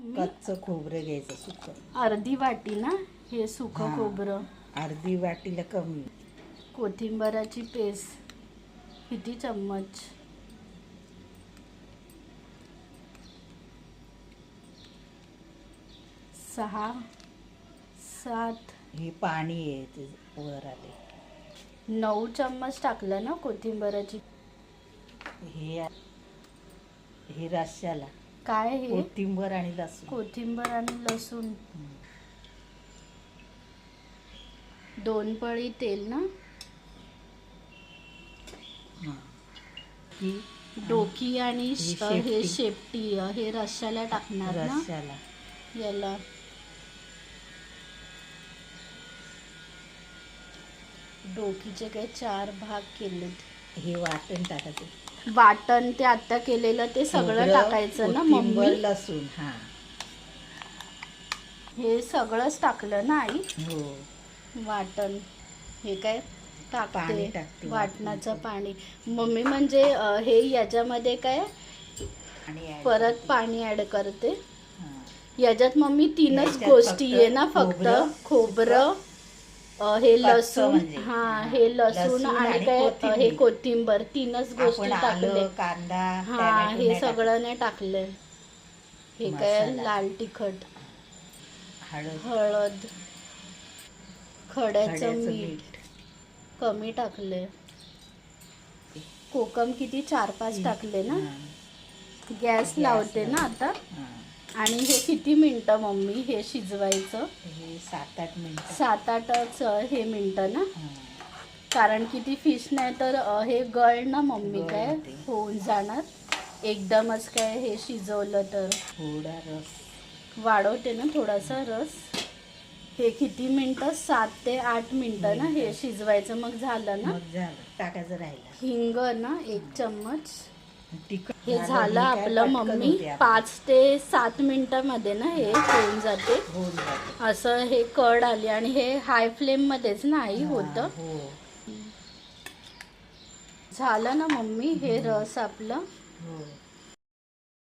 Mummy? कच्चं खोबरं घ्यायचं सुकं. अर्धी वाटी ना हे सुकं हां. खोबरं. अर्धी वाटीला कमी. कोथिंबीराची पेस्ट किती चम्मच? 6 7 हे पाणी आहे ते वर आले. 9 चम्मच टाकलं ना कोथिंबीराची. हे रश्श्याला काय हे? कोथिंबीर आणि लसूण. कोथिंबीर आणि लसूण. 2 पळी तेल ना. ही डोकी आणि ही शेपटी. हे शेपटी हे रश्श्याला टाकणार ना. रश्श्याला याला डोकीचे काही 4 भाग केलेत. हे वाटण टाकायचं. वाटण ते आता केलेलं ते सगळं खोबरं, टाकायचं ना कोथिंबीर, मम्मी. लसूण. हा हे सगळंच टाकलं ना आई. हो. वाटण हे काय पाणी टाकते टाकते वाटणाचं पाणी. मम्मी म्हणजे हे याच्यामध्ये काय आणि परत पाणी ऍड करते. हा. याच्यात मम्मी 3च याच्यात गोष्टी फक्त आहे ना फक्त. खोबरं हे कच्चं लसूण. म्हणजे. हा हा. हे लसूण लसूण आणि आणि काय कोथिंबीर. हे कोथिंबीर 3च गोष्टी आपण टाकले. आलं, कांदा, हा टोमॅटो हे नाही सगळं नाही टाकले. हे काय मसाला. लाल तिखट, हळद, हळद, खड्याचं खड्याचं मीठ कमी टाकले. कोकम किती 4-5 टाकले ना. हा. गॅस लावते ना आता. हा. आणि हे किती मिनटं मम्मी हे शिजवायचं? हे 7-8 मिनिटं. 7-8च हे मिनटं ना. हा. कारण किती फिश नाही तर हे गळ ना मम्मी गळ काय होते. होऊन जाणार एकदमच काय हे शिजवलं तर. थोडा रस वाढवते ना थोडासा रस. हे किती मिनटं? 7 ते 8 मिनटं ना हे शिजवायचं. मग झालं ना. मग झालं. टाकायचं राहिलं. हिंग ना 1 चम्मच. तिखट हे झालं ही काय आपलं पटकन मम्मी. होते आपलं. 5 ते 7 मिनटामध्ये ना हे होऊन जाते. होऊन जाते. असं हे कड आली आणि हे हाय फ्लेम मध्येच ना आई हा, होतं. हो. झालं ना मम्मी हे रस आपलं. हो.